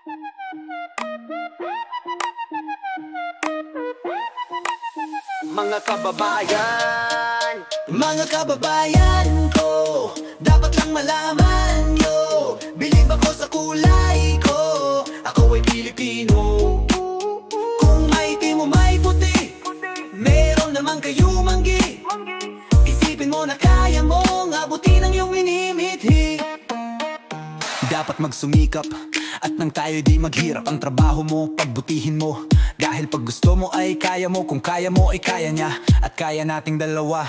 Mga kababayan, mga kababayan ko, dapat lang malaman nyo, bilib ako sa kulay ko, ako ay Pilipino. Kung may itim o may puti, meron naman kayo manggi. Isipin mo na kaya mong abutin ang iyong minimithi. Dapat magsumikap at nang tayo di maghirap. Ang trabaho mo, pagbutihin mo, dahil pag gusto mo ay kaya mo. Kung kaya mo ay kaya niya, at kaya nating dalawa.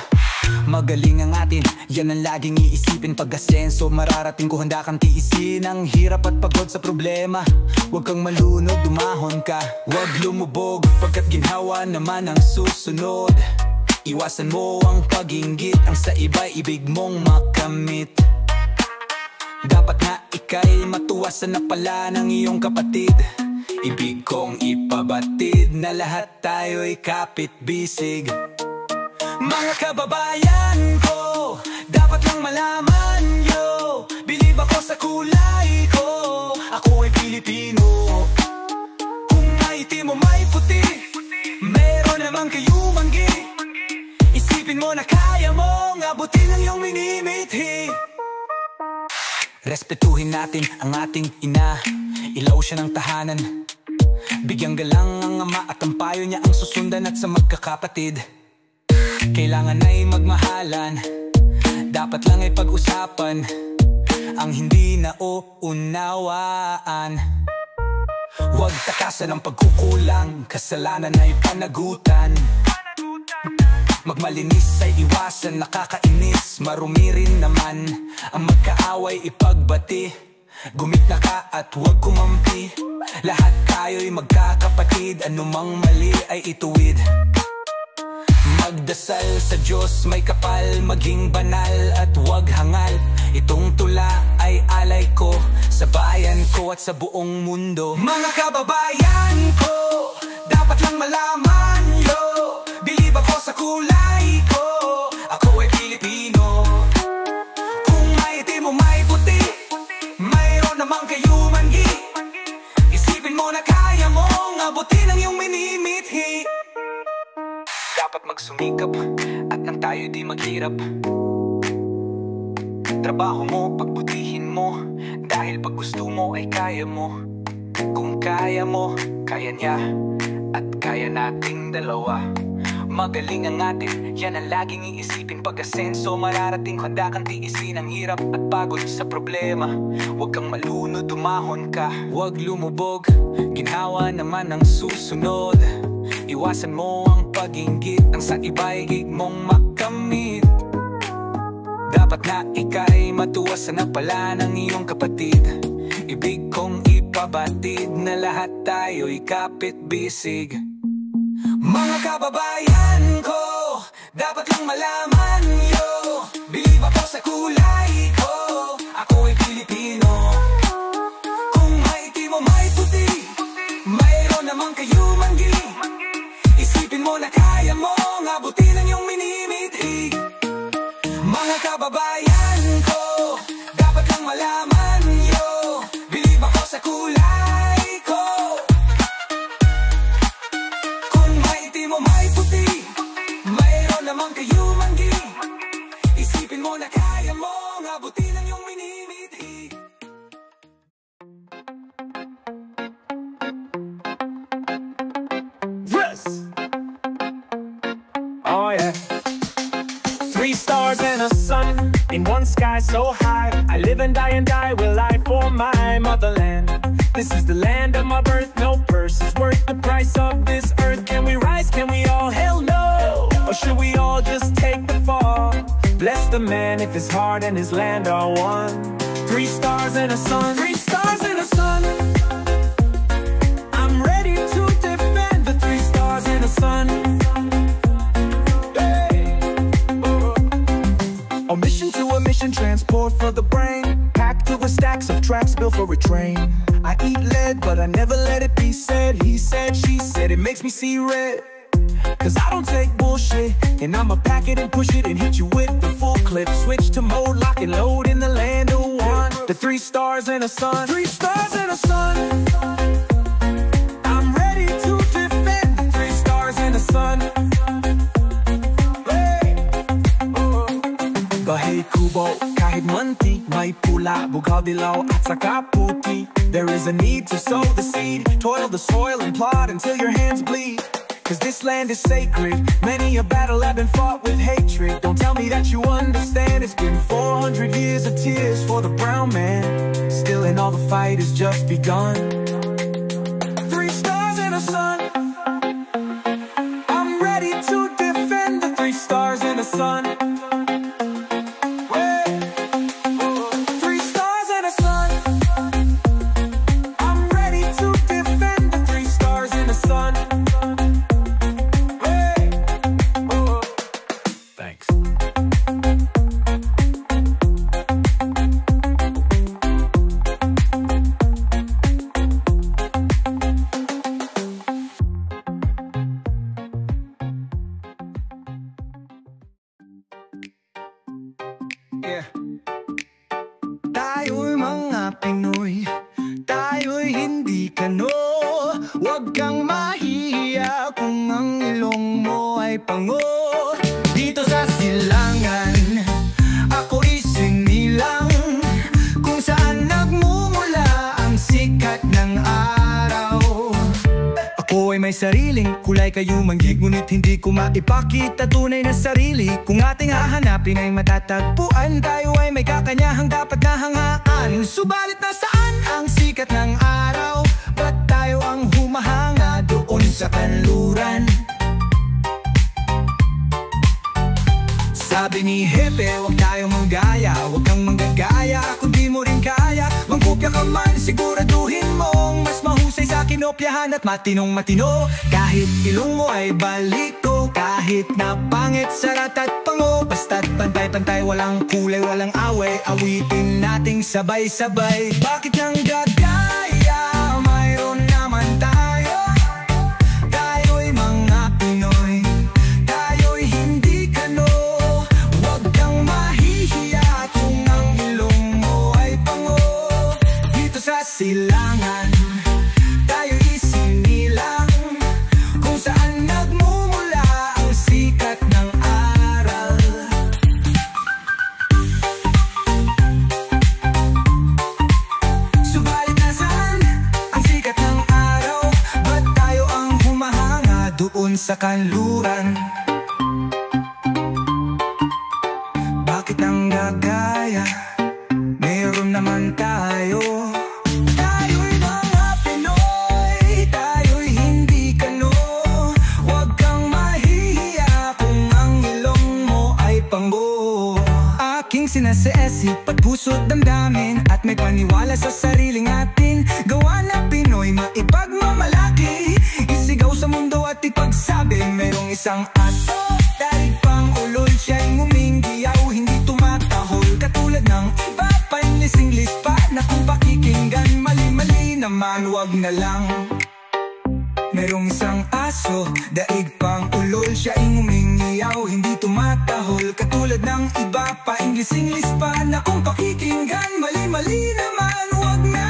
Magaling ang atin, yan ang laging iisipin. Pag-asenso, mararating ko, handa kang tiisin ang hirap at pagod sa problema. Huwag kang malunod, dumahon ka, huwag lumubog, pagkat ginhawa naman ang susunod. Iwasan mo ang pag-inggit, ang sa iba'y ibig mong makamit. Dapat nga ika'y matuwa sa napala ng iyong kapatid. Ibig kong ipabatid na lahat tayo'y kapit-bisig. Mga kababayan ko, dapat lang malaman nyo, bilib ako sa kulay ko, ako ay Pilipino. Kung may itim o may puti, meron naman kayo manggi. Isipin mo na kaya mong abutin ang iyong minimithi. Respetuhin natin ang ating ina, ilaw siya ng tahanan. Bigyang galang ang ama at ang payo niya ang susundan. At sa magkakapatid, kailangan ay magmahalan, dapat lang ay pag-usapan ang hindi nauunawaan. Huwag takasan ang pagkukulang, kasalanan ay panagutan. Magmalinis ay iwasan, nakakainis, marumi rin naman. Ang magkaaway ipagbati, gumit na ka at huwag kumampi. Lahat tayo'y magkakapatid, anumang mali ay ituwid. Magdasal sa Diyos, may kapal, maging banal at huwag hangal. Itong tula ay alay ko sa bayan ko at sa buong mundo. Mga kababayan ko, dapat lang malaman nyo, bilib ako sa kulay ko, ako ay Pilipino. Kung may itim o may puti, mayroon naman kayo manggi. Isipin mo na kaya mong abutin ang iyong minimithi. Dapat magsumikap at nang tayo di maghirap. Trabaho mo, pagbutihin mo, dahil pag gusto mo ay kaya mo. Kung kaya mo, kaya niya, at kaya nating dalawa. Magaling ang atin, yan ang laging iisipin. Pag-asenso, mararating, handa kang tiisin ang hirap at pagod sa problema. Huwag kang malunod, dumahon ka, huwag lumubog, ginhawa naman ang susunod. Iwasan mo ang pag-inggit, ang sa iba'y ibig mong makamit. Dapat na ika'y matuwa sa napala ng iyong kapatid. Ibig kong ipabatid na lahat tayo'y kapit-bisig. Mga kababayan ko, dapat lang malaman nyo, bilib ako sa kulay ko, ako ay Pilipino. Kung may itim o may puti, mayroon naman kayo manggi. Isipin mo na kaya mong abutin ang iyong minimithi. Mga kababayan ko, dapat lang malaman nyo, bilib ako sa kulay ko. Kung may itim o may puti, mayroon naman kayo manggi. Isipin mo na kaya mong abutin ang iyong minimithi. Yes! Oh yeah. 3 stars and a sun in one sky so high. I live and die will I for my motherland. This is the land of my birth, no purse is worth the price of this earth. Can we rise, can we all? Hell no! Or should we all just take the fall? Bless the man if his heart and his land are one. 3 stars and a sun, 3 stars and a sun. I'm ready to defend the 3 stars and a sun. A mission to a mission, transport for the brain. Packed to the stacks of tracks built for a train. I eat lead, but I never let it be said. He said, she said, it makes me see red. Cause I don't take bullshit, and I'ma pack it and push it and hit you with the full clip. Switch to mode, lock and load in the land of one. The 3 stars and a sun, 3 stars and a sun. pula, bughaw, dilaw at saka puti. There is a need to sow the seed, toil the soil and plod until your hands bleed. Cause this land is sacred, many a battle have been fought with hatred. Don't tell me that you understand, it's been 400 years of tears for the brown man. Still and all the fight has just begun. 3 stars and a sun, I'm ready to defend the 3 stars and a sun. Tayo'y mga Pinoy, tayo'y hindi kano. Huwag kang mahihiya kung ang ilong mo ay pango. Dito sa silangan, ako'y sinilang, kung saan nagmumula ang sikat ng araw. Ako ay may sariling kulay, kayo manggig, ngunit hindi ko maipakita tunay na sarili. Kung ating hahanapin ay matatagpuan, tayo ay may kakanyahang dapat nahangaan. Subalit nasaan ang sikat ng araw? Ba't tayo ang humahanga doon sa kanluran? Sabi ni Hepe, huwag tayong manggaya, huwag kang manggagaya kung di mo rin kaya. Mangkopya ka man, siguraduhin mong mas mahusay sa kinopyahan at matinong matino. Kahit ilong mo ay baliko, kahit na pangit, sarat at pango, basta't pantay-pantay, walang kulay, walang away. Awitin nating sabay-sabay. Bakit nang gagaya? Mayroon naman tayo. Tayo'y mga Pinoy, tayo'y hindi kano. Huwag kang mahihiya kung ang ilong mo ay pango. Dito sa silangan, tayo'y isinilang, kung saan nagmumula ang sikat ng aral. Subalit nasaan ang sikat ng araw? Ba't tayo ang humahanga doon sa kanluran? Bakit ang gagaya? Meron naman tayo. Tayo'y mga Pinoy, tayo'y hindi kano. Huwag kang mahihiya kung ang ilong mo ay pango. Aking sinaseesi, pagpuso't damdamin, at may paniwala sa sariling atin. Gawa na Pinoy, maipagmamalaki, isigaw sa mundo at ipagsabi. Merong isang aso, dahil pang ulol, siya'y nguminggiyaw, hindi tumatahol katulad ng iba. Painlisinglis pa na kung pakikinggan, mali-mali naman, wag na lang. Merong isang aso, daig pang ulol, siya'y ngumingiyaw, hindi tumatahol katulad ng iba. Painlisinglis pa na kung pakikinggan, mali-mali naman, wag na.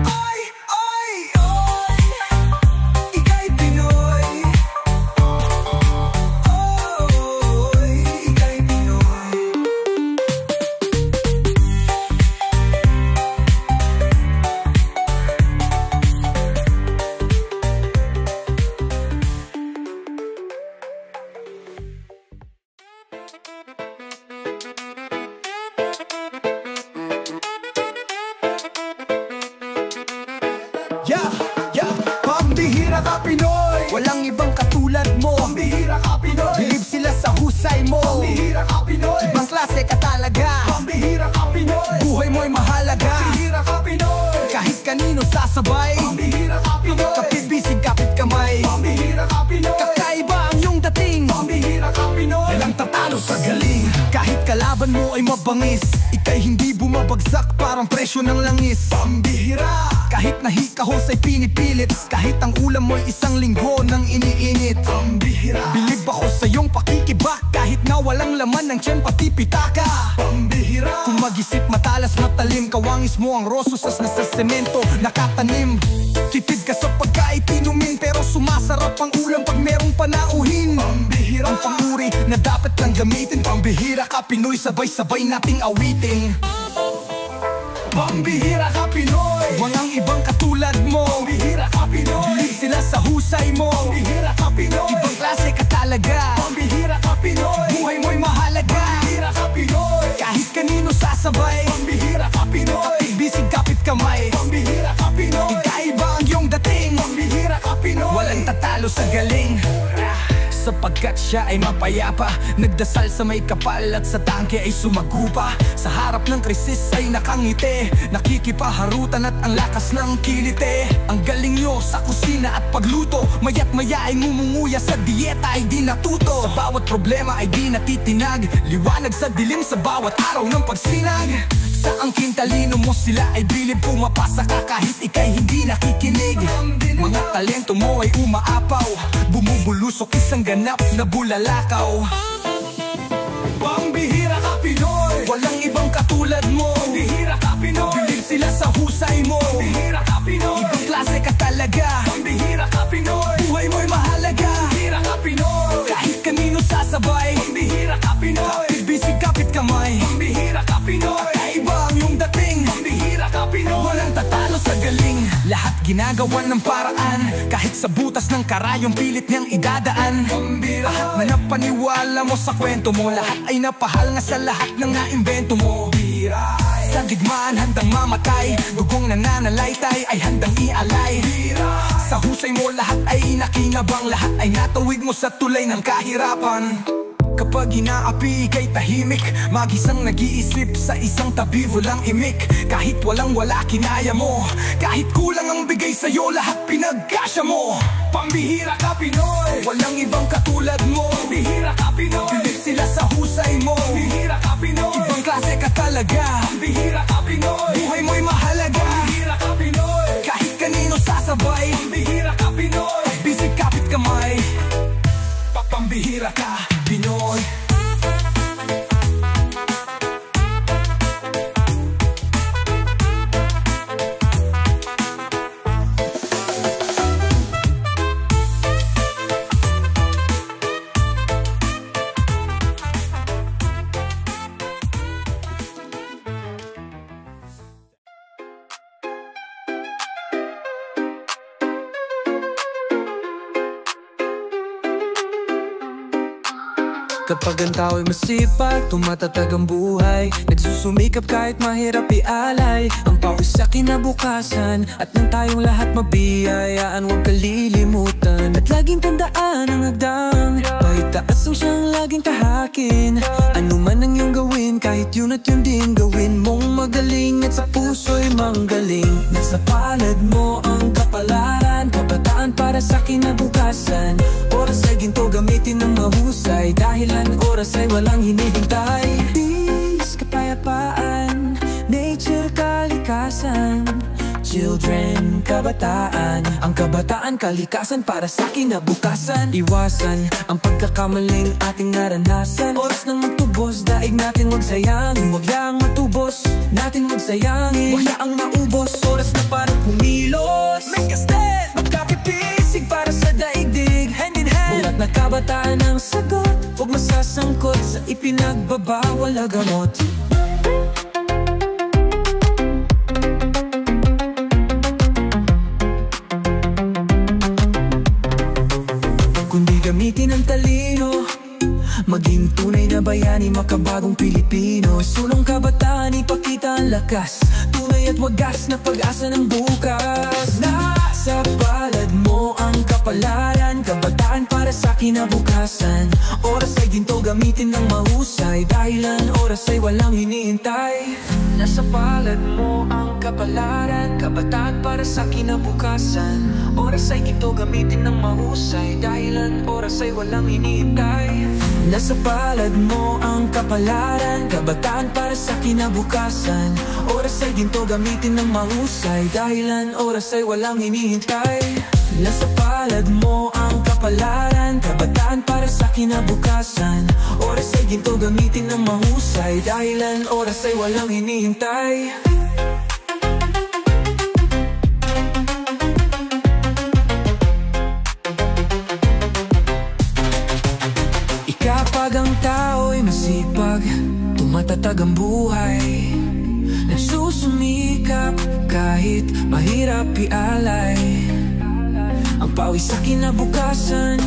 Oy, oy, oy, ika'y Pinoy. Oy, ika'y Pinoy. Yeah, yeah, pambihira ka Pinoy, walang ibang katulad mo. Pambihira ka Pinoy, bilib sila sa husay mo. Pambihira ka Pinoy, ibang klase ka talaga. Pambihira ka Pinoy, buhay mo'y mahalaga. Pambihira ka Pinoy, kahit kanino sasabay. Pambihira ka Pinoy, kapit-bisig, kapit kamay. Pambihira ka Pinoy, kakaiba ang iyong dating. Pambihira ka Pinoy, walang tatalo sa galing. Kahit kalaban mo ay mabangis, ika'y hindi bumabagsak, parang presyo ng langis. Pambihira, kahit nahikahos ay pinipilit, kahit ang ulam mo'y isang linggo nang iniinit. Pambihira, bilib ako sa iyong pakikibak, kahit na walang laman ng tiyan pati pitaka. Pambihira, kung mag-isip matalas matalim, kawangis mo ang rososas na sa semento nakatanim. Tipid ka sa pagkain tinumin, pero sumasarap ang ulam pag merong panauhin. Pambihira, ang panguri na dapat lang gamitin. Pambihira ka Pinoy, sabay-sabay nating awitin. Pambihira ka Pinoy, walang ibang katulad mo. pambihira ka Pinoy, Bilib sila sa husay mo. pambihira ka Pinoy, Ibang klase ka talaga. pambihira ka Pinoy, Buhay mo'y mahalaga. pambihira ka Pinoy, Kahit kanino sasabay. pambihira ka Pinoy, Bisig kapit kamay. pambihira ka Pinoy, Ikaiba ang iyong dating. pambihira ka Pinoy. Walang tatalo sa galing. Sapagkat siya ay mapayapa, nagdasal sa may kapal at sa tangke ay sumagupa. Sa harap ng krisis ay nakangiti, nakikipaharutan at ang lakas ng kilite. Ang galing nyo sa kusina at pagluto, maya't maya ay ngumunguya, sa dieta ay di natuto. Sa bawat problema ay di natitinag, liwanag sa dilim sa bawat araw ng pagsinag. Sa angking talino mo sila ay bilib, pumapasa ka kahit ika'y hindi nakikinig. Mga talento mo ay umaapaw, bumubulusok isang ganap na bulalakaw. Pambihira ka Pinoy, Walang ibang katulad mo. pambihira ka Pinoy, Bilib sila sa husay mo. pambihira ka Pinoy, Ibang klase ka talaga. pambihira ka Pinoy, Buhay mo'y mahalaga. pambihira ka Pinoy, Kahit kanino sasabay. pambihira ka Pinoy, Bisig kapit kamay. pambihira ka Pinoy, Kaiba ang iyong dating. pambihira ka Pinoy. Walang tatalo sa galing. Lahat ginagawan ng paraan, kahit sa butas ng karayong pilit niyang idadaan. Pambira, Na napaniwala mo sa kwento mo, lahat ay napahal nga sa lahat ng naimbento mo. biray, Sa digmaan handang mamatay, dugong nananalaytay ay handang ialay. Sa husay mo lahat ay nakinabang, lahat ay natawid mo sa tulay ng kahirapan. Kapag inaapi kay tahimik, mag-isang nag-iisip sa isang tabi walang imik. Kahit walang wala kinaya mo, kahit kulang ang bigay sa'yo, lahat pinagkasya mo. pambihira ka Pinoy, Walang ibang katulad mo. pambihira ka Pinoy, Bilib sila sa husay mo. pambihira ka Pinoy, Ibang klase ka talaga. pambihira ka Pinoy, Buhay mo'y mahalaga. pambihira ka Pinoy, Kahit kanino sasabay. pambihira ka Pinoy, Bisig kapit kamay. Pambihira ka Pinoy. Kapag ang tao'y masipag, tumatatag ang buhay, nagsusumikap kahit mahirap ialay ang pawis sa kinabukasan. At nang tayong lahat mabiyayaan, huwag kalilimutan at laging tandaan ang hagdan. Paitaas ang siyang laging tahakin. Ano man ang iyong gawin, kahit yun at yun din gawin mong magaling. At sa puso'y manggaling, nasa palad mo ang kapalaran, kabataan para sa kinabukasan. Oras ay ginto, gamitin ng mahusay, dahilan oras ay walang hinihintay. Peace, kapayapaan, nature, kalikasan. Children, kabataan, ang kabataan, kalikasan para sa kinabukasan. Iwasan ang pagkakamaling ating naranasan. Oras nang magtubos, daig natin wag sayangin. Wag lang matubos, natin wag sayangin. Wag ang maubos, oras na para kumilos. Make a stand, magkakipisig para sa daigdig. Hand in hand, mulat na kabataan ang sagot. Huwag masasangkot sa ipinagbabawal na gamot. Kundi gamitin ang talino, maging tunay na bayani, makabagong Pilipino. Sulong kabataan, ipakita ang lakas, tunay at wagas na pag-asa ng bukas. Nasa palad mo ang kapalaran, kabataan para sa kinabukasan. Oras ay ginto, gamitin ng mahusay, dahilan oras ay walang hinihintay. Nasa palad mo ang kapalaran, kabataan para sa kinabukasan. Oras ay ginto, gamitin ng mahusay, dahilan oras ay walang hinihintay. Nasa palad mo ang kapalaran, kabataan para sa kinabukasan. Oras ay ginto, gamitin ng mahusay, dahilan oras ay walang hinihintay. Nasa palad mo ang kapalaran, kabataan para sa kinabukasan. Oras ay ginto, gamitin ng mahusay, dahilan oras ay walang hinihintay. Kapag ang tao'y masipag, tumatatag ang buhay, nagsusumikap nagsusumikap kahit mahirap ialay ang pawis sa kinabukasan.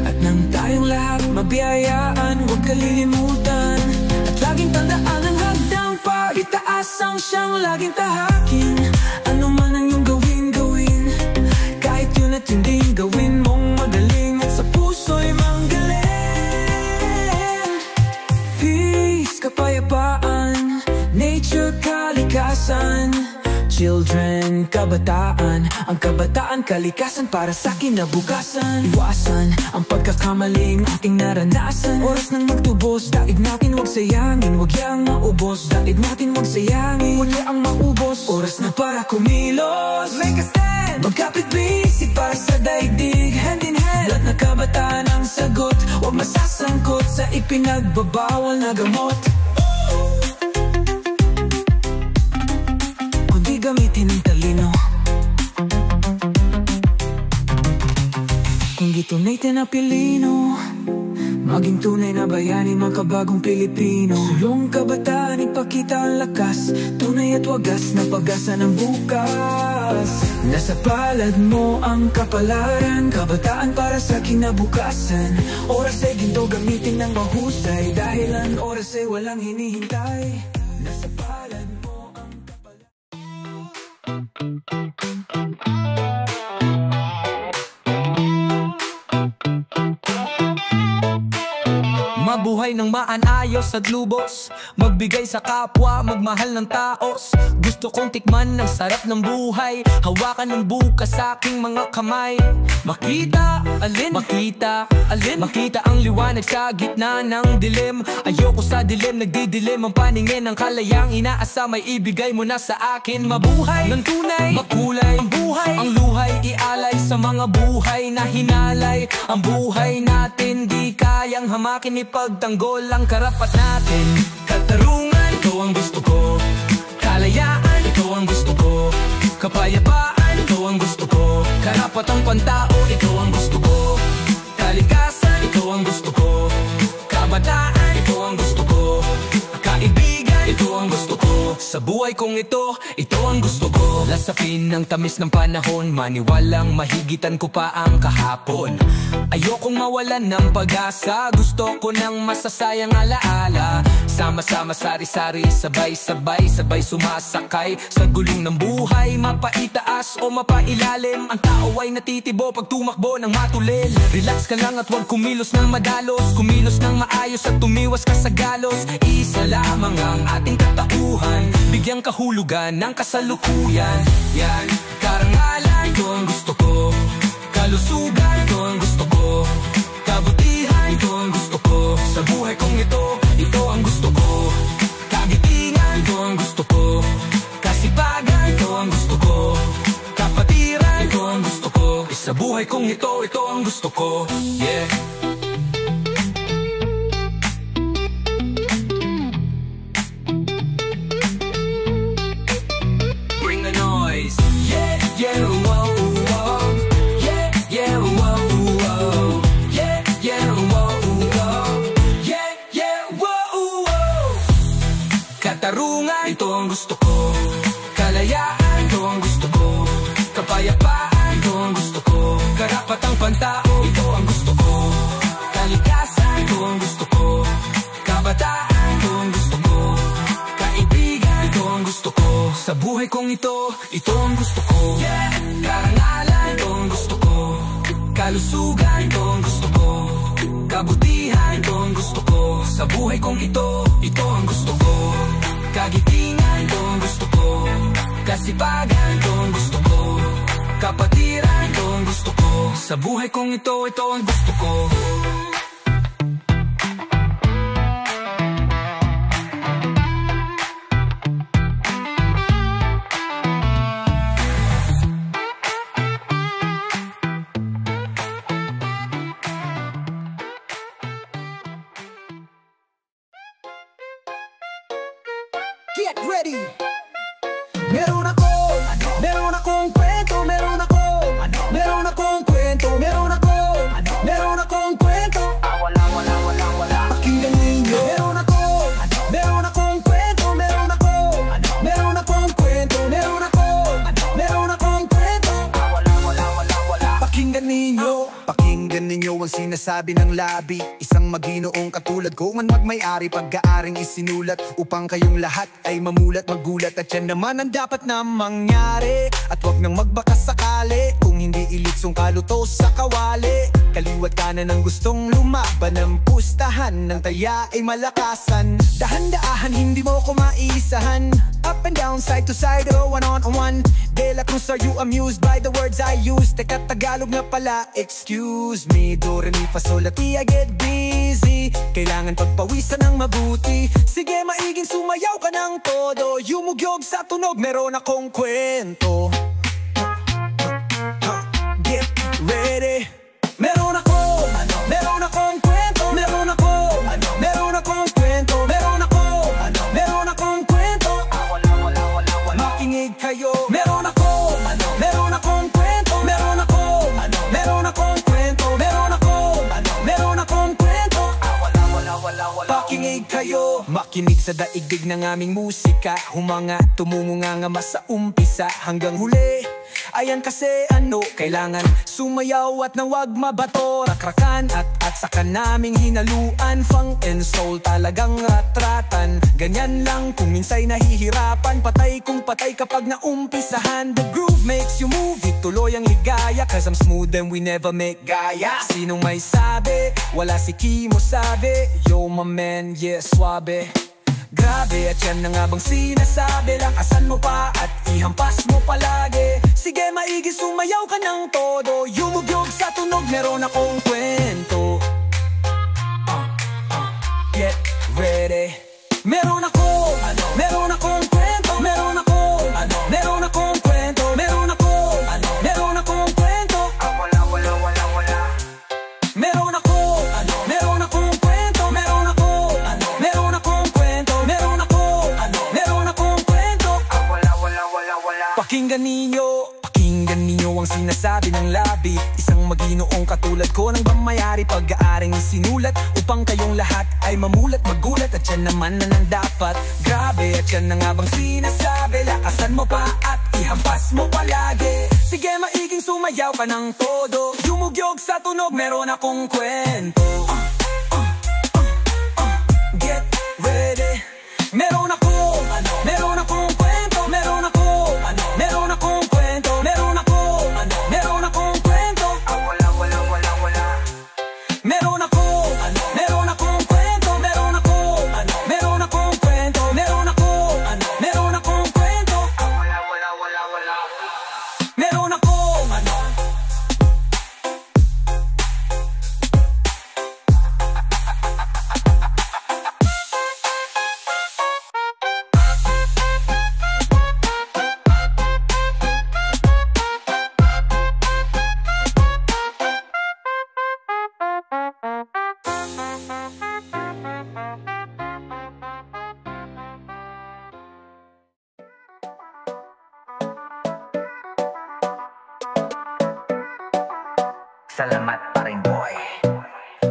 At nang tayong lahat mabiyayaan, huwag kalilimutan at laging tandaan ang hagdang pag-itaas ang siyang laging tahakin. Ano man ang iyong gawin, kahit yun at hindi gawin mong magaling at sa puso'y manggaling. Peace, kapayapaan, nature, kalikasan, children, kabataan. Ang kabataan, kalikasan para sa kinabukasan. Iwasan ang pagkakamaling ating naranasan. Oras nang magtubos, daig natin wag sayangin. Wag yang maubos, daig natin wag sayangin. Wag yang maubos, oras na para kumilos. Make a stand, magkapit busy para sa daigdig. Hand in hand, lahat na kabataan ang sagot. Wag masasangkot sa ipinagbabawal na gamot. Gamitin ang talino, kung gitunay tinapilino, maging tunay na bayani, makabagong Pilipino. Sulong kabataan, ipakita ang lakas, tunay at wagas na pag-asa ng bukas. Nasa palad mo ang kapalaran, kabataan para sa kinabukasan. Oras ay ginto, gamitin ng mahusay, dahil ang oras ay walang hinihintay. Nasa palad mo ang kapalaran. Mabuhay ng maanayos at lubos, magbigay sa kapwa, magmahal ng taos. Gusto kong tikman ng sarap ng buhay, hawakan ng bukas sa aking mga kamay. Makita, alin? Makita, alin? Makita ang liwanag sa gitna ng dilim. Ayoko sa dilim, nagdidilim ang paningin. Ang kalayang inaasa, may ibigay mo na sa akin. Mabuhay ng tunay, makulay ang buhay, ang luhay ialay sa mga buhay na hinalay. Ang buhay natin di kayang hamakin, ipagtanggol ang karapat natin. Katarungan, ito ang gusto ko. Kalayaan, ito ang gusto ko. Kapayapaan, ito ang gusto ko. Karapatang pantao, ito ang gusto ko. Kalikasan, ito ang gusto ko. Kabataan, ito ang gusto ko. Kaibigan, ito ang gusto ko. Sa buhay kong ito ang gusto ko. Lasapin ng tamis ng panahon, maniwalang mahigitan ko pa ang kahapon. Ayokong mawalan ng pag-asa, gusto ko ng masasayang alaala. Sama-sama, sari-sari, sabay-sabay, sabay sumasakay sa gulong ng buhay. Mapaitaas o mapailalim, ang tao ay natitibo pag tumakbo ng matulil. Relax ka lang at huwag kumilos ng madalos, kumilos ng maayos at tumiwas ka sa galos. Isa lamang ang ating katauhan, bigyang kahulugan ng kasalukuyan. Yan, karangalan, ito ang gusto ko. Kalusugan, ito ang gusto ko. Kabutihan, ito ang gusto ko. Sa buhay kong ito ang gusto ko. Kagitingan, ito ang gusto ko. Kasipagan, ito ang gusto ko. Kapatiran, ito ang gusto ko. Sa buhay kong ito ang gusto ko. Yeah. Bring the noise. Yeah, yeah, whoa, whoa. Yeah, yeah, whoa, whoa. Yeah, yeah, whoa, whoa. Yeah, yeah, whoa, whoa. Katarungan, ito ang gusto ko. Kalayaan, ito ang gusto ko. Kapayapaan, ito ang gusto ko. Karapatang pantao, ito ang gusto ko. Kalikasan, ito ang gusto ko. Kabataan, ito ang gusto ko. Kaibigan, ito ang gusto ko. Sa buhay kong ito ang gusto ko. Yeah. Karangalan, ito ang gusto ko. Kalusugan, ito ang gusto ko. Kabutihan, ito ang gusto ko. Sa buhay kong ito ang gusto ko. Kagitingan, ito ang gusto ko. Kasipagan, ito ang gusto ko. Kapatiran, ito ang gusto ko. Sa buhay kong ito ang gusto ko. Get ready! Meron akong kwento, meron akong kwento, meron akong kwento. Pakinggan ninyo. Meron akong kwento, meron akong sinasabi ng labi. Isang maginoong katulad ko man magmay-ari, pag-aaring isinulat upang kayong lahat ay mamulat, magulat. At yan naman ang dapat na mangyari, at wag nang magbakas sakali. Kung hindi ilitsong kaluto sa kawali, kaliwat kanan ang gustong lumaban ng pustahan, ng taya ay malakasan. Dahan-daahan, hindi mo ko maisahan. Up and down, side to side, oh, one on one. De la Cruz, are you amused by the words I use? Teka, Tagalog na pala, excuse me. Do, re, mi, fa, sol, la, ti, I get busy. Kailangan pagpawisan ng mabuti. Sige, maiging sumayaw ka ng todo. Yumugyog sa tunog, meron akong kwento. Get ready. Meron akong kwento. Meron akong kwento. Meron akong kwento. Makinig kayo. Meron akong kwento. Meron akong kwento. Pakinig kayo. Makinig sa daigdig ng aming musika. Humanga, tumungunganga sa umpisa hanggang huli. Ayan kasi kailangan sumayaw at nawag mabato. Rakrakan at saka naming hinaluan. Funk and soul talagang atratan. Ganyan lang kung minsay nahihirapan. Patay kung patay kapag naumpisahan. The groove makes you move, ituloy ang ligaya. Cause I'm smooth and we never make gaya. Sinong may sabi? Wala si Kimo sabi. Yo my man, yeah swabe. Grabe, at yan na nga bang sinasabi? Lakasan mo pa at ihampas mo palagi. Sige, maigi sumayaw ka ng todo. Yumugyog sa tunog, meron akong kwento. Get ready. Meron akong kwento. Meron akong kwento. Meron akong kwento. Meron akong kwento. Meron akong kwento. Pakinggan ninyo ang sinasabi ng labi. Isang maginoong katulad ko nang bamayari, pag-aaring isinulat upang kayong lahat ay mamulat, magulat. At yan naman na nang dapat. Grabe, at yan na nga bang sinasabi? Lakasan mo pa at ihampas mo palagi. Sige, maiging sumayaw ka ng todo. Yumugyog sa tunog, meron akong kwento. Get ready. Meron akong kwento. Meron akong kwento. Meron akong kwento. Meron akong kwento. Meron akong kwento. Meron akong Salamat pa rin boy.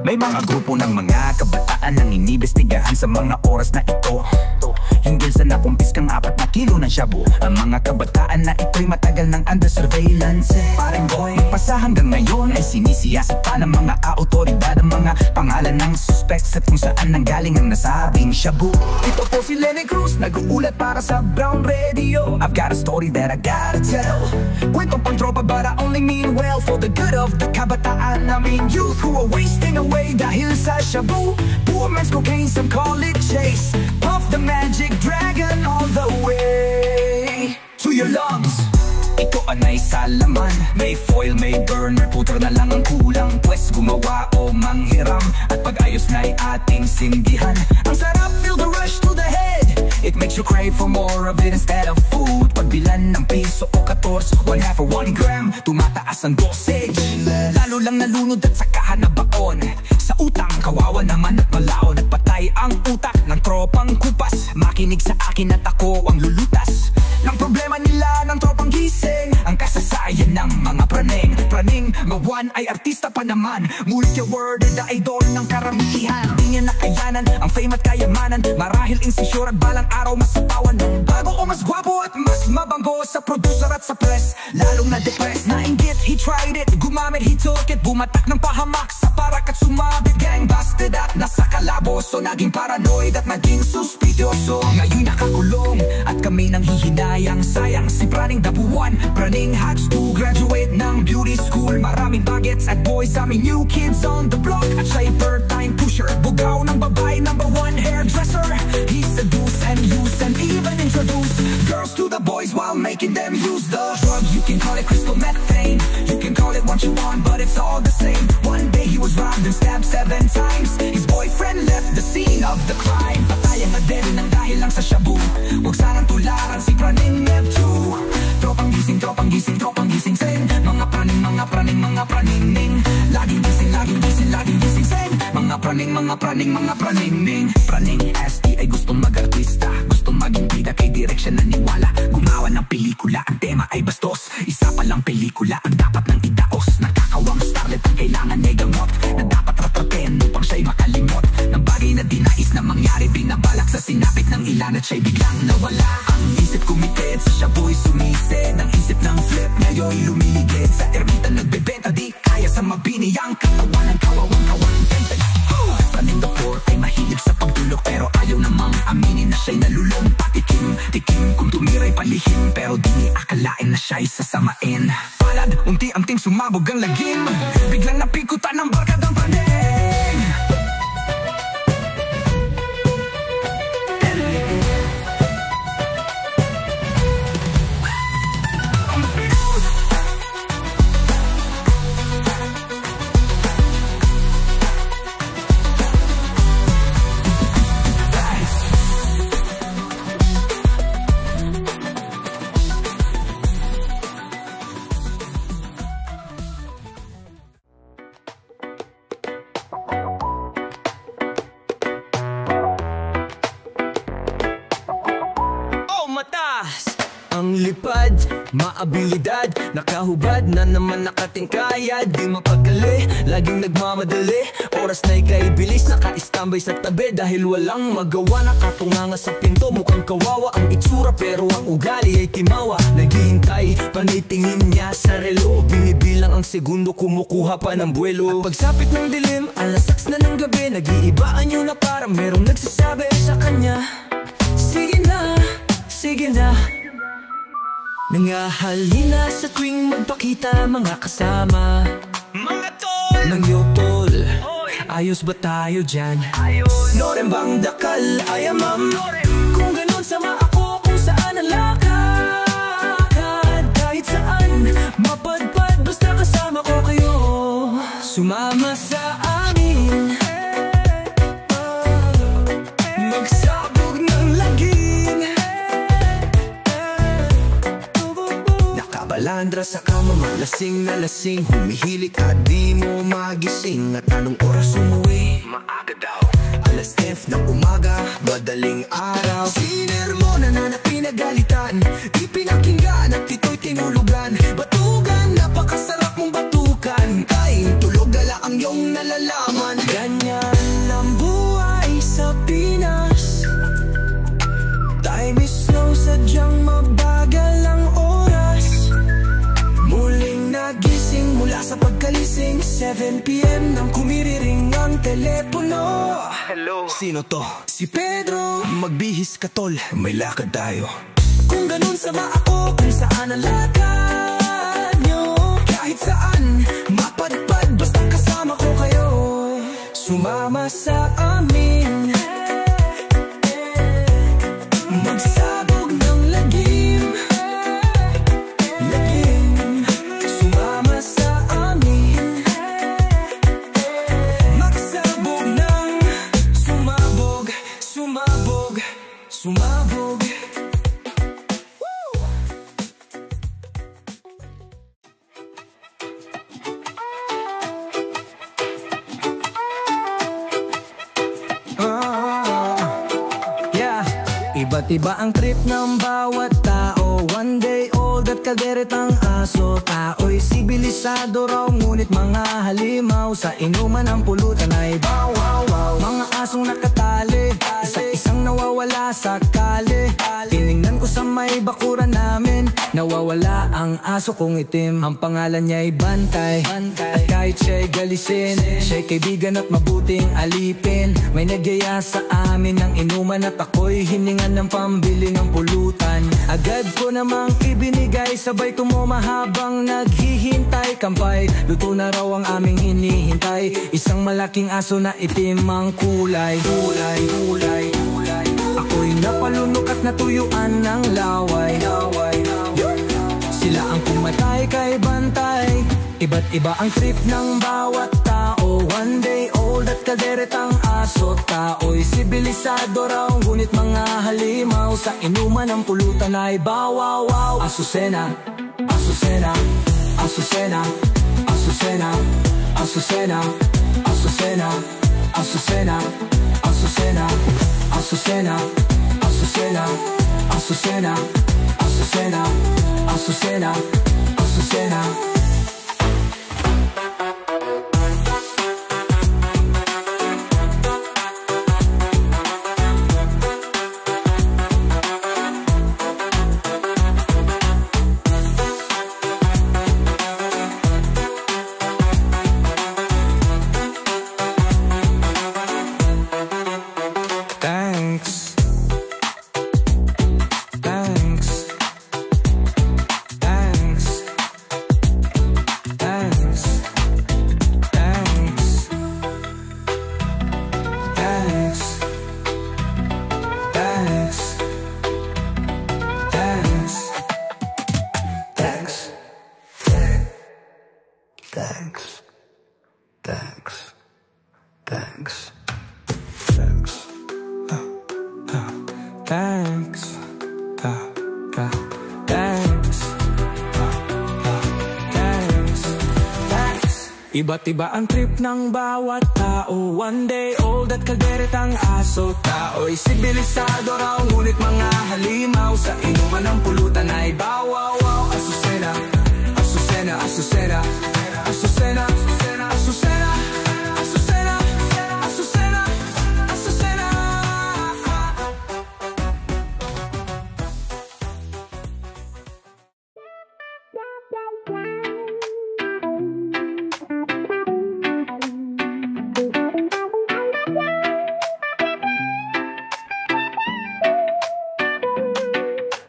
May mga grupo ng mga kabataan nang iniimbestigahan sa mga oras na ito. Hinggil sa napumpis kang 4 na kilo ng shabu. Ang mga kabataan na ito'y matagal ng under surveillance. Paring boy, pasa hanggang ngayon ay sinisiyasat pa ng mga autoridad ang mga pangalan ng suspects at kung saan nanggaling ang nasabing shabu. Ito po si Lenny Cruz, nag-uulat para sa Brown Radio. I've got a story that I gotta tell. Kwentong pang-tropa but I only mean well for the good of the kabataan. I mean youth who are wasting away dahil sa shabu. Poor man's cocaine, some call it chase. Puff the magic dragon all the way to your lungs. Ito anay salaman, may foil, may burner. Puter na lang ang kulang, pwes gumawa o manghiram. At pag-ayos na'y ating sindihan. Ang sarap, feel the rush to the head. It makes you crave for more of it instead of food. Pagbilan ng piso o 14, 1/2 or 1 gram, tumataas ang dosage. Lalo lang nalunod at saka nabaon. Sa utang, kawawa naman at malaon. Nagpatay ang utak ng tropang kupas. Makinig sa akin at ako ang lulutas ng problema nila ng tropang gising. Ang kasasayan ng mga praneng praning Mawan ay artista pa naman, multi-awarded na idol ng karamihan. Di niya nakayanan ang fame at kayamanan, marahil insisure at balang araw masapawan ng bago o mas gwapo at mas mabanggo sa producer at sa press. Lalong na-depress, nainggit, he tried it, gumamit, he took it, bumatak ng pahamak sa parak at sumabit. Gang busted at nasa kalabos, so naging paranoid at naging suspidyoso. Ngayon nakakulong at kami nang hihinayang, sayang si praning dabuan. Praning high school, graduate ng beauty school, maraming bagets at boys, aming new kids on the block. At siya'y per-time pusher, bugaw ng babae, number one hairdresser. He seduced and used and even introduced girls to the boys while making them use the drug. You can call it crystal methane, you can call it what you want, but it's all the same. One day he was robbed and stabbed 7 times. His boyfriend left the scene of the crime. Patayan na din ng dahil lang sa shabu. Huwag sanang tularan si praning Neptu. Tropang gising, tropang gising, tropang gising sen. Mga praning, mga praning, mga praning. Laging gising, laging gising, laging gising sen. Mga praning, mga praning, mga praning. Praning ST ay gustong mag-artista, gustong maging bida, kay direksyon naniwala. Gumawa ng pelikula, ang tema ay bastos. Isa pa lang pelikula ang dapat nang idaos. Nakakawang starlet ang kailangan ay gamot, na dapat ratraten upang siya'y makalimot ng bagay na dinais na mangyari. Binabalak sa sinapit ng ilan at siya'y biglang nawala. Ang isip kumited, sa shabu'y sumised. Ang isip ng flip, ngayon lumiligid. Sa ermita nagbebenta, di kaya sa mabini ang katawan ng kawawang kawang tenten. Praning the poor ay mahilig sa pagtulog, pero ayaw namang aminin na siya'y nalulong. Patikim, tikim, kung tumiray palihim, pero di ni akalain na siya'y sasamain. Palad, unti-unting sumabog ang lagim, biglang napikutan ng barkadang praning. Ang lipad, maabilidad, nakahubad na naman nakatingkayad. Di mapagkali, laging nagmamadali, oras na ika'y bilis, naka-istambay sa tabi dahil walang magawa. Nakatunganga sa pinto, mukhang kawawa ang itsura, pero ang ugali ay timawa. Naghihintay, panitingin niya sa relo, binibilang ang segundo, kumukuha pa ng buwelo. At pagsapit ng dilim, alas 6 na ng gabi, nag-iibaan yun na parang merong nagsasabi sa kanya, sige na, sige na. Nangahalina sa tuwing magpakita mga kasama, mga tol, nangyotol, ayos ba tayo dyan? Ayos. Norem bang dakal, ayamam, kung ganun sama ako kung saan ang lakad. Kahit saan, mapadpad basta kasama ko kayo. Sumama sa amin, magsabog ng laging, balandra sa kama, lasing na lasing, humihilik at di mo magising. At anong oras umuwi? Maaga daw, alas 10 ng umaga, madaling araw. Sinermonan na pinagalitan, di pinakinggan at ito'y tinulugan. Batugan, napakasarap mong batukan, kain tulog gala ang iyong nalalaman. Ganyan ang buhay sa Pinas, time is slow, sadyang mabagal ang oras. Muling nagising mula sa pagkalising, 7 PM nang kumiriring ang telepono. Hello? Sino to? Si Pedro. Magbihis ka tol, may lakad tayo. Kung ganun sama ako kung saan ang lakad nyo. Kahit saan, mapadpad basta kasama ko kayo. Sumama sa amin, magsabog ng lagim. Sumabog. Iba't iba ang trip ng bawat tao. One day old at kalderetang aso. Tao'y sibilisado raw, ngunit mga halimaw sa inuman ng pulutan ay bow wow wow. Mga asong nakatali, isa-isang nawawala sa kali. Tinignan ko sa may bakuran namin, nawawala ang aso kong itim. Ang pangalan niya'y Bantay, at kahit siya'y galisin, siya'y kaibigan at mabuting alipin. May nagyaya sa amin ng inuman at ako'y hiningan ng pambili ng pulutan. Agad ko namang ibinigay, sabay tumoma habang naghihintay. Kampay, luto na raw ang aming hinihintay. Isang malaking aso na itim ang kulay. Ako'y napalunok at natuyuan ng laway. Sila ang pumatay kay Bantay. Iba't iba ang trip ng bawat tao. One day old at kalderetang aso. Tao'y sibilisado raw, ngunit mga halimaw sa inuman ng pulutan ay bawawaw. Asusena, Asusena, Asusena, Asusena, Asusena, Asusena, Asusena, Asusena, Asusena, Asusena, Asusena, Asusena, Asusena, Asusena. Iba't iba ang trip ng bawat tao. One day old at kalderetang aso. Tao'y sibilisado raw, ngunit mga halimaw sa inuman ng pulutan ay bawawaw. Asusena, Asusena, Asusena, Asusena, Asusena, Asusena, Asusena, Asusena.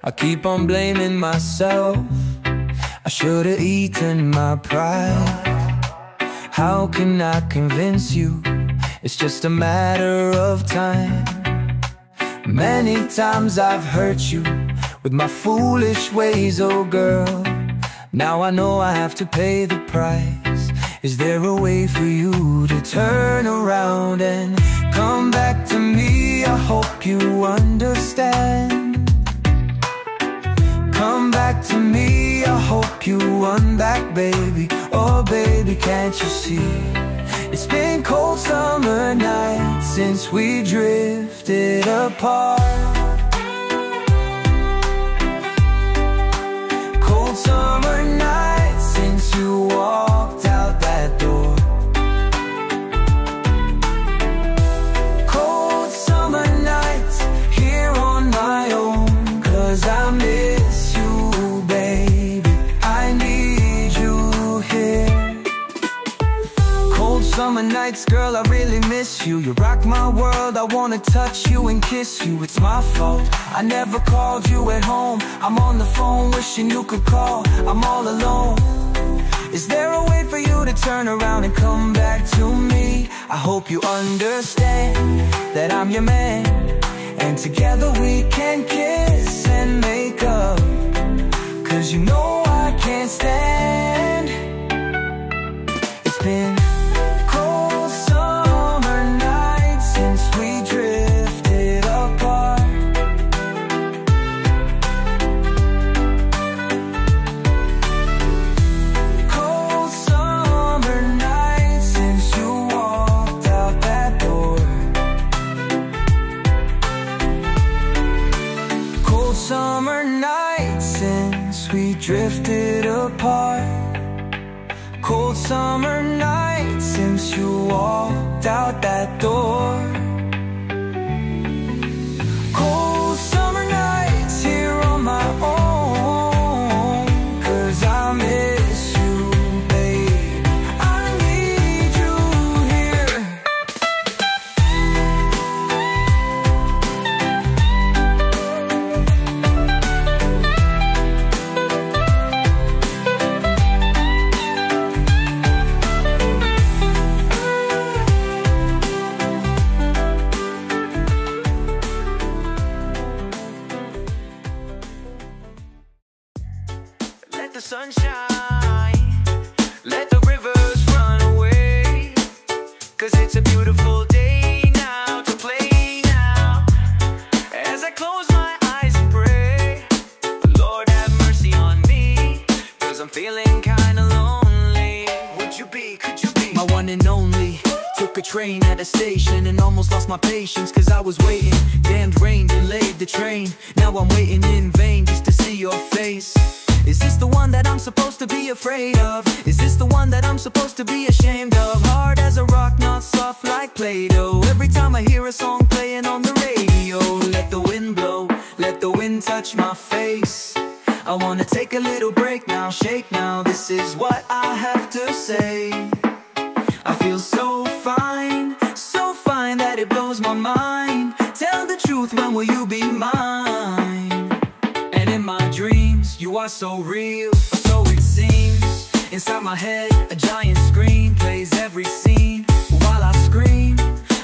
I keep on blaming myself. I should've eaten my pride. How can I convince you? It's just a matter of time. Many times I've hurt you with my foolish ways, oh girl. Now I know I have to pay the price. Is there a way for you to turn around and come back to me? I hope you understand. Come back to me, I hope you run back, baby. Oh baby, can't you see? It's been cold summer nights since we drifted apart. Cold summer nights since you walked out that door. Cold summer nights here on my own, 'cause I miss summer nights, girl, I really miss you. You rock my world, I wanna touch you and kiss you. It's my fault, I never called you at home. I'm on the phone wishing you could call, I'm all alone. Is there a way for you to turn around and come back to me? I hope you understand that I'm your man, and together we can kiss and make up. 'Cause you know I can't stand. It's been drifted apart. cold summer night since you walked out that door. Cold summer nights here on my own, 'cause I miss you, babe. I need you here. Let the sun shine, let the rivers run away, 'cause it's a beautiful day now to play now. As I close my eyes and pray, Lord have mercy on me, 'cause I'm feeling kinda lonely. Would you be, could you be my one and only? Took a train at a station and almost lost my patience, 'cause I was waiting. Damned rain delayed the train. Now I'm waiting in vain just to see your face. Is this the one that I'm supposed to be afraid of? Is this the one that I'm supposed to be ashamed of? Hard as a rock, not soft like Play-Doh. Every time I hear a song playing on the radio, let the wind blow, let the wind touch my face. I wanna take a little break now, shake now. This is what I have to say. I feel so fine that it blows my mind. Tell the truth, when will you be mine? And in my dreams, you are so real, so it seems. Inside my head, a giant screen plays every scene while I scream.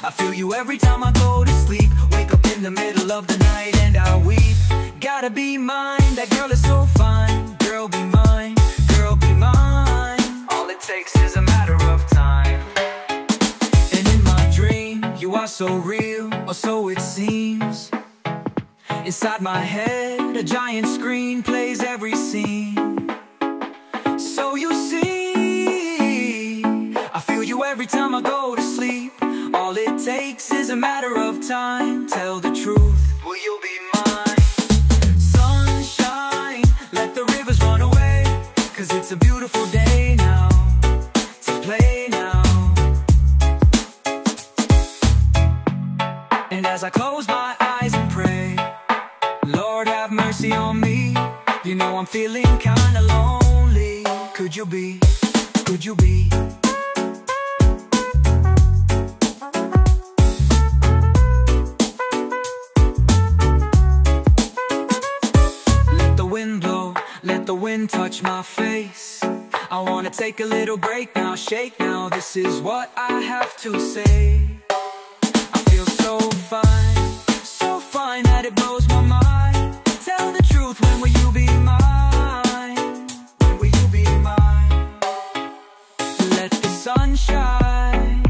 I feel you every time I go to sleep. Wake up in the middle of the night and I weep. Gotta be mine, that girl is so fine. Girl, be mine, girl, be mine. All it takes is a matter of time. And in my dream, you are so real, or so it seems. Inside my head, a giant screen plays every scene. So you see, I feel you every time I go to sleep. All it takes is a matter of time. Tell the truth, will you be mine? Sunshine, let the rivers run away, 'cause it's a beautiful day now to play now. And as I close my eyes and pray, Lord have mercy on me. You know I'm feeling kinda lonely. Could you be, could you be? Let the wind blow, let the wind touch my face. I wanna take a little break now, shake now. This is what I have to say. I feel so fine that it blows my mind. Tell the truth, when will you be mine? When will you be mine? Let the sun shine,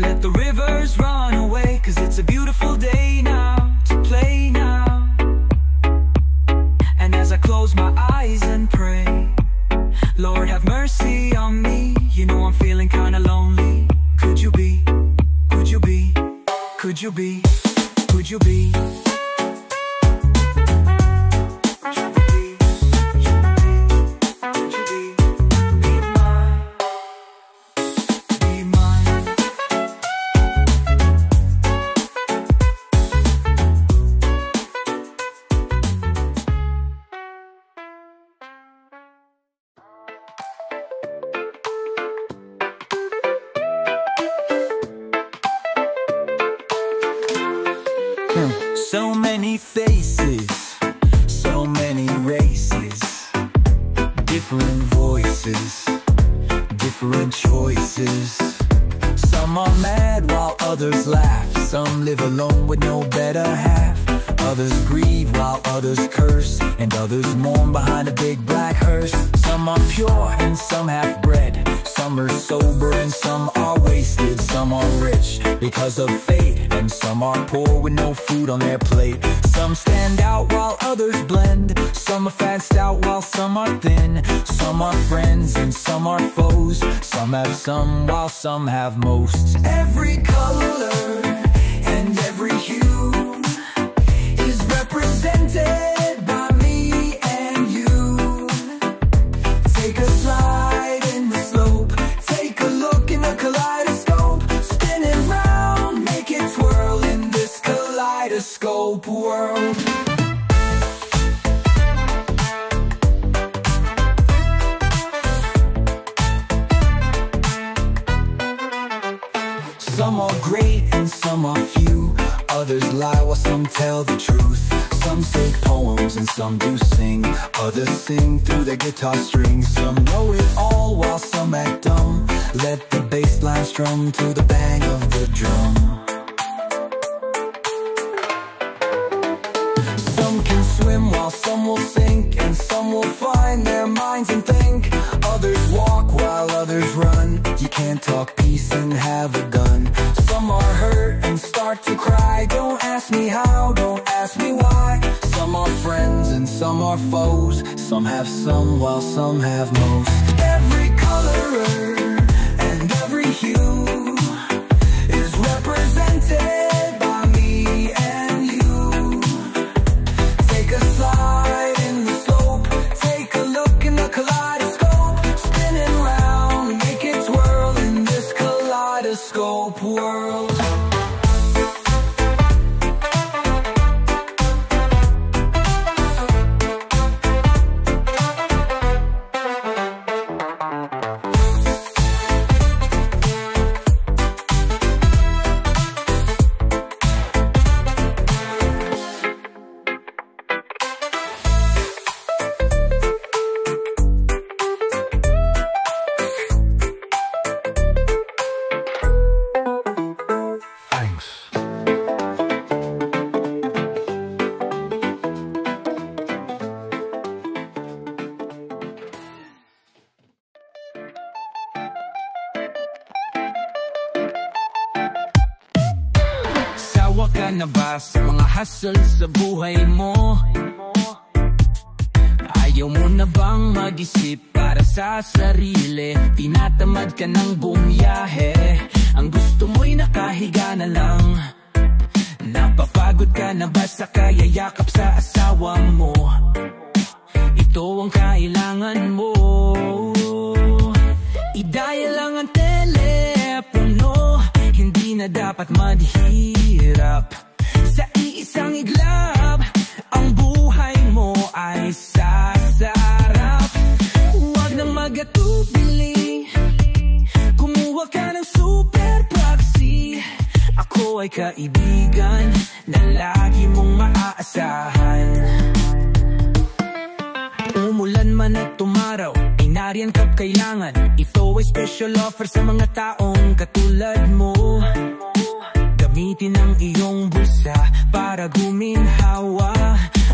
let the rivers run away, 'cause it's a beautiful day now to play now. And as I close my eyes and pray, Lord have mercy on me. You know I'm feeling kinda lonely. Could you be, could you be, could you be, could you be? So many faces, so many races, different voices, different choices. Some are mad while others laugh. Some live alone with no better half. Others grieve while others curse, and others mourn behind a big black hearse. Some are pure and some half-bred. Some are sober and some are wasted. Some are rich because of fate, and some are poor with no food on their plate. Some stand out while others blend. Some are fat stout while some are thin. Some are friends and some are foes. Some have some while some have most. Every color and every hue is represented by me and you. Take a slide in the slope Kaleidoscope world. Some are great and some are few. Others lie while some tell the truth. Some say poems and some do sing. Others sing through their guitar strings. Some know it all while some act dumb. Let the bass line strum to the bang of the drum. Some can swim while some will sink, and some will find their minds and think. Others walk while others run. You can't talk peace and have a gun. Some are hurt and start to cry. Don't ask me how, don't ask me why. Some are friends and some are foes. Some have some while some have most. Every color and every hue is represented by me and you. Take a slide in the slope, take a look in the kaleidoscope. Spinning round, make it twirl in this kaleidoscope world. Sawa ka na ba sa mga hustle sa buhay mo? Ayaw mo na bang mag-isip para sa sarili? Tinatamad ka ng bumiyahe. Ang gusto mo'y nakahiga na lang. Napapagod ka na ba sa kayayakap sa asawa mo? Ito ang kailangan mo. I-dial lang ang telepono. Hindi na dapat madhirap. Sa iisang iglap, ang buhay mo ay sasarap. Huwag nang magatubili, kumuha ka ng super proxy. Ako ay kaibigan na lagi mong maaasahan. Umulan man at tumaraw, ay nariyan ka't kailangan. Ito ay special offer sa mga taong katulad mo. Gamitin ang iyong bulsa para guminhawa.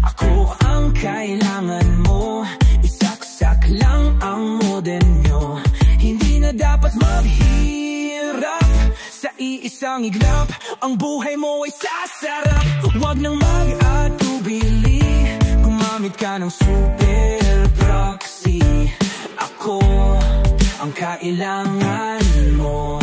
Ako ang kailangan mo, isaksak lang ang modem nyo. Hindi na dapat maghirap. Sa iisang iglap, ang buhay mo ay sasarap. Huwag nang mag-atubili, gumamit ka ng super proxy. Ako ang kailangan mo.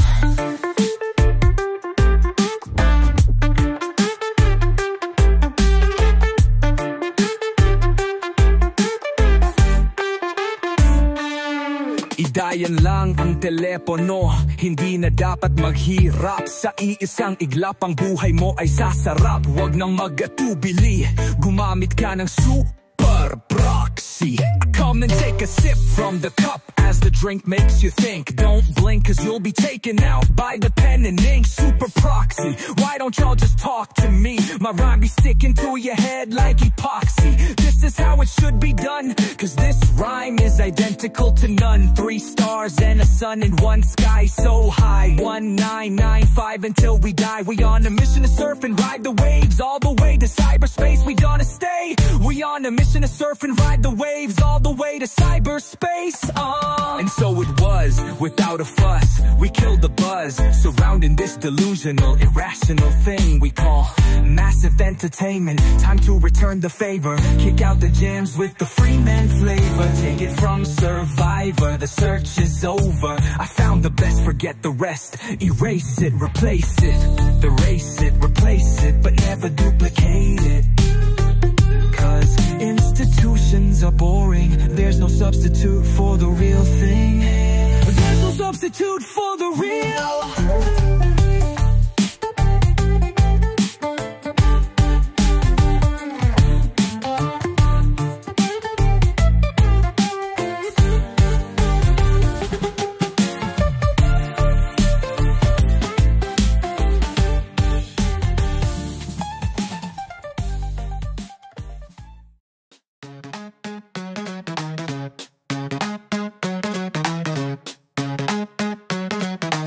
I-dial lang ang telepono, hindi na dapat maghirap. Sa iisang iglap, ang buhay mo ay sasarap. Huwag nang mag-atubili, gumamit ka ng super proxy. Come and take a sip from the cup as the drink makes you think. Don't blink cause you'll be taken out by the pen and ink. Super proxy, why don't y'all just talk to me? My rhyme be sticking to your head like epoxy. This is how it should be done, cause this rhyme is identical to none. 3 stars and a sun in one sky so high. 1995 until we die. We on a mission to surf and ride the waves all the way to cyberspace. We gonna stay. We on a mission to surf and ride the waves all the way to cyberspace. And so it was, without a fuss, we killed the buzz, surrounding this delusional, irrational thing we call massive entertainment. Time to return the favor, kick out the jams with the Freeman flavor. Take it from Survivor, the search is over. I found the best, forget the rest. Erase it, replace it, erase it, replace it, but never duplicate it. Cause institutions are boring, there's no substitute for the real thing. There's no substitute for the real.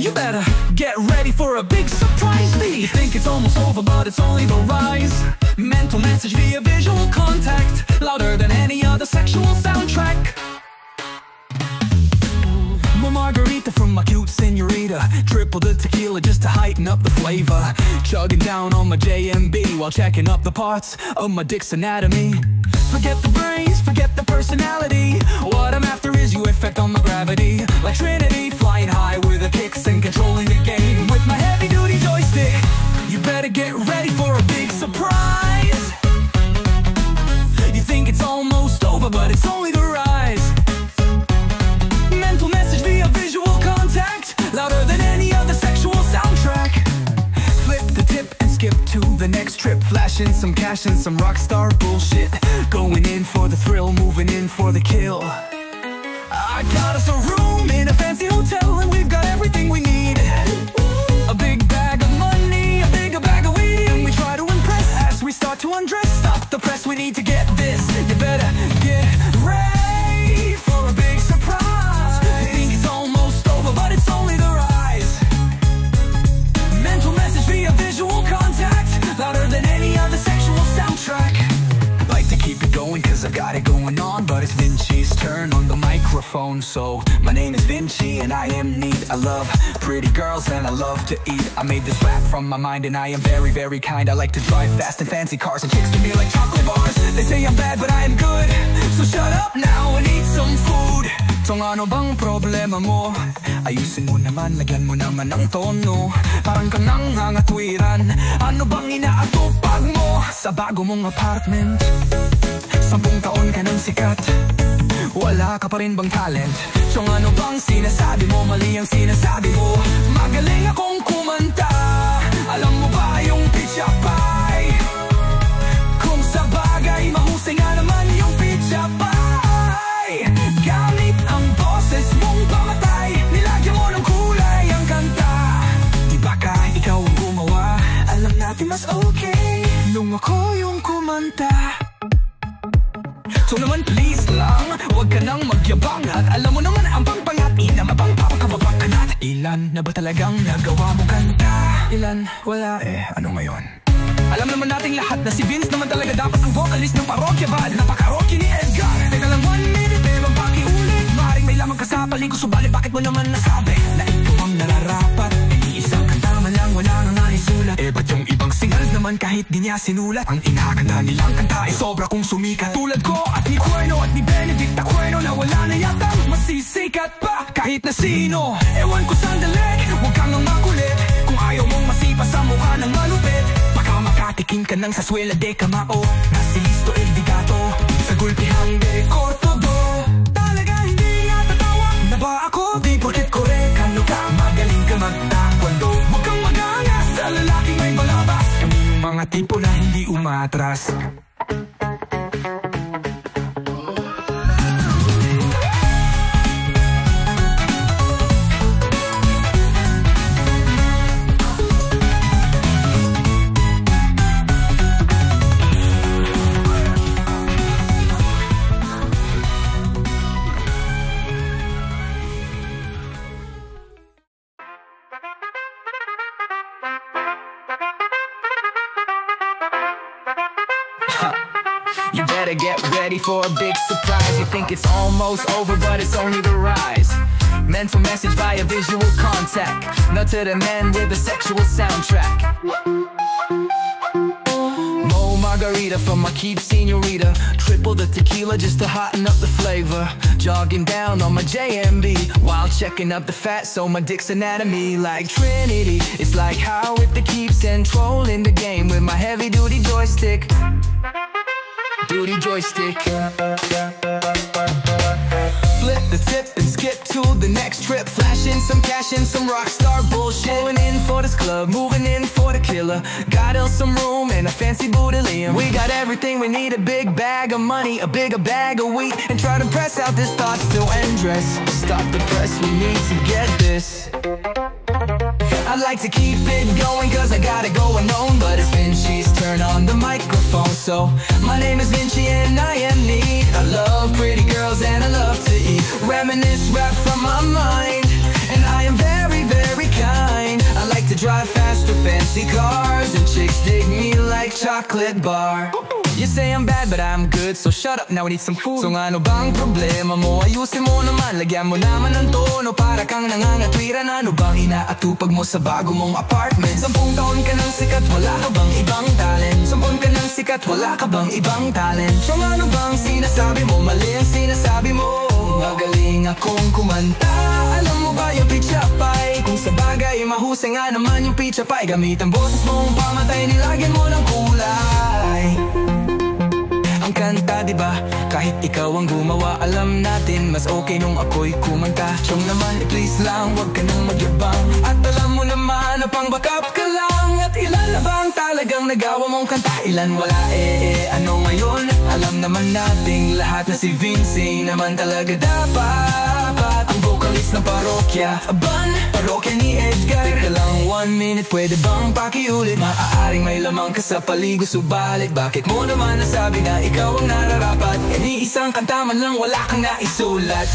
You better get ready for a big surprise. You think it's almost over, but it's only the rise. Mental message via visual contact, louder than any other sexual soundtrack. My margarita from my cute senorita, triple the tequila just to heighten up the flavor. Chugging down on my JMB while checking up the parts of my dick's anatomy. Forget the brains, forget the personality. What I'm after is you effect on my gravity. Like Trinity, flying high with the kicks and controlling the game with my heavy-duty joystick. You better get ready for a big surprise. You think it's almost over, but it's only the rise. Mental message via visual contact, louder than any other sexual soundtrack. Flip the tip and skip to the next trip, flashing some cash and some rockstar bullshit. Going in for the thrill, moving in for the kill. I got us a room in a fancy hotel, and we've got everything we need. A big bag of money, a bigger bag of weed, and we try to impress as we start to undress. Stop the press, we need to get this. You better get ready for a big surprise. You think it's almost over, but it's only the rise. Mental message via visual contact, louder than any other sexual soundtrack. Like to keep it going cause I've got it going on, but it's Vinci's turn on the microphone. So my name is Vinci and I am neat. I love pretty girls and I love to eat. I made this rap from my mind and I am very, very kind. I like to drive fast in fancy cars and chicks to me like chocolate bars. They say I'm bad but I am good, so shut up now and eat some food. Tong ano bang problema mo? Ayusin mo naman, lagyan mo naman ng tono. Parang kang nangangatwiran. Ano bang inaatupag mo sa bago mong apartment? 10 taon ka nang sikat, wala ka pa rin bang talent? So ano bang sinasabi mo? Mali ang sinasabi mo. Magaling akong kumanta, alam mo ba yung pitcha pie? Kung sa bagay, mahusay nga naman yung pitcha pie. Gamit ang boses mong pamatay, nilagyan mo ng kulay ang kanta. Di ba ka ikaw ang gumawa? Alam natin mas okay nung ako yung kumanta. So naman please lang, huwag ka nang magyabang. At alam mo naman ang pangpangatin na mapangpapakababang ka na. Ilan na ba talagang nagawa mo kanta? Ilan? Wala. Ano ngayon? Alam naman nating lahat na si Vince naman talaga dapat ang vocalist ng parokya. Ba? Napaka-rocky ni Edgar. Teka lang 1 minute, pero pakiulit. Maring may lamang ka sa paligid, subalit bakit mo naman nasabi na ikaw ang nararapat? Isang kanta man lang, wala nga nga isulat. Ba't yung ibang singal naman kahit di niya sinulat? Ang inakanta nilang kanta ay sobra kong sumikat. Tulad ko at ni Cuerno at ni Benedict Aquino, na wala na yatang masisikat pa kahit na sino. Ewan ko sandali, huwag kang ang makulit. Kung ayaw mong masipa sa mukha ng malupit, baka makatikim ka ng saswela de kamao. Nasisto el bigato, sa gulpihang de cortodo. Talaga hindi nga tatawa na ba ako? Di porket korekano ka, magaling ka magtakwando. Huwag kang magangas sa lalaking may balabas. Kami yung mga tipo na hindi umatras. You better get ready for a big surprise. You think it's almost over, but it's only the rise. Mental message via visual contact, not to the men with a sexual soundtrack. Mo margarita from my keep senorita, triple the tequila just to heighten up the flavor. Jogging down on my JMB while checking up the fat, so my dick's anatomy. Like Trinity, it's like how with the keeps controlling the game with my heavy-duty joystick. Duty joystick. Flip the tip and skip to the next trip, flashing some cash and some rockstar bullshit. Going in for this club, moving in for the killer. Got us some room and a fancy bootyllium. We got everything we need, a big bag of money, a bigger bag of wheat, and try to press out this thought still undress. Stop the press, we need to get this. I like to keep it going cause I got it going on, but it's Vinci's turn on the microphone. So my name is Vinci and I am neat. I love pretty girls and I love to eat. Reminisce rap from my mind, and I am very, very careful. fancy cars, and chicks dig me like chocolate bar. You say I'm bad but I'm good, so shut up now, we need some food. So ano bang problema mo? Ayusin mo naman, lagyan mo naman ng tono. Para kang nangangatwiran, ano bang inaatupag mo sa bago mong apartment? 10 taon ka ng sikat, wala ka bang ibang talent? 10 ka ng sikat, wala ka bang ibang talent? So ano bang sinasabi mo? Mali ang sinasabi mo. Magaling akong kumanta, alam mo ba yung pitcha pie? Kung sa bagay mahusay nga naman yung pitcha pie, gamit ang boses mong pamatay, nilagyan mo ng kulay. Ang kanta diba, kahit ikaw ang gumawa, alam natin mas okay nung ako'y kumanta. Siyong naman, please lang, wag ka nang magyabang. At alam mo naman na pang backup ka lang. At ilan na bang talagang nagawa mong kanta? Ilan wala, ano ngayon? Alam naman nating lahat na si Vince naman talaga dapat ang vocalist ng parokya. Aban, parokya ni Edgar. Teka lang 1 minute, pwede bang pakiulit? Maaaring may lamang ka sa paligo, subalit bakit mo naman nasabi na ikaw ang nararapat? Ni isang kanta man lang wala kang naisulat.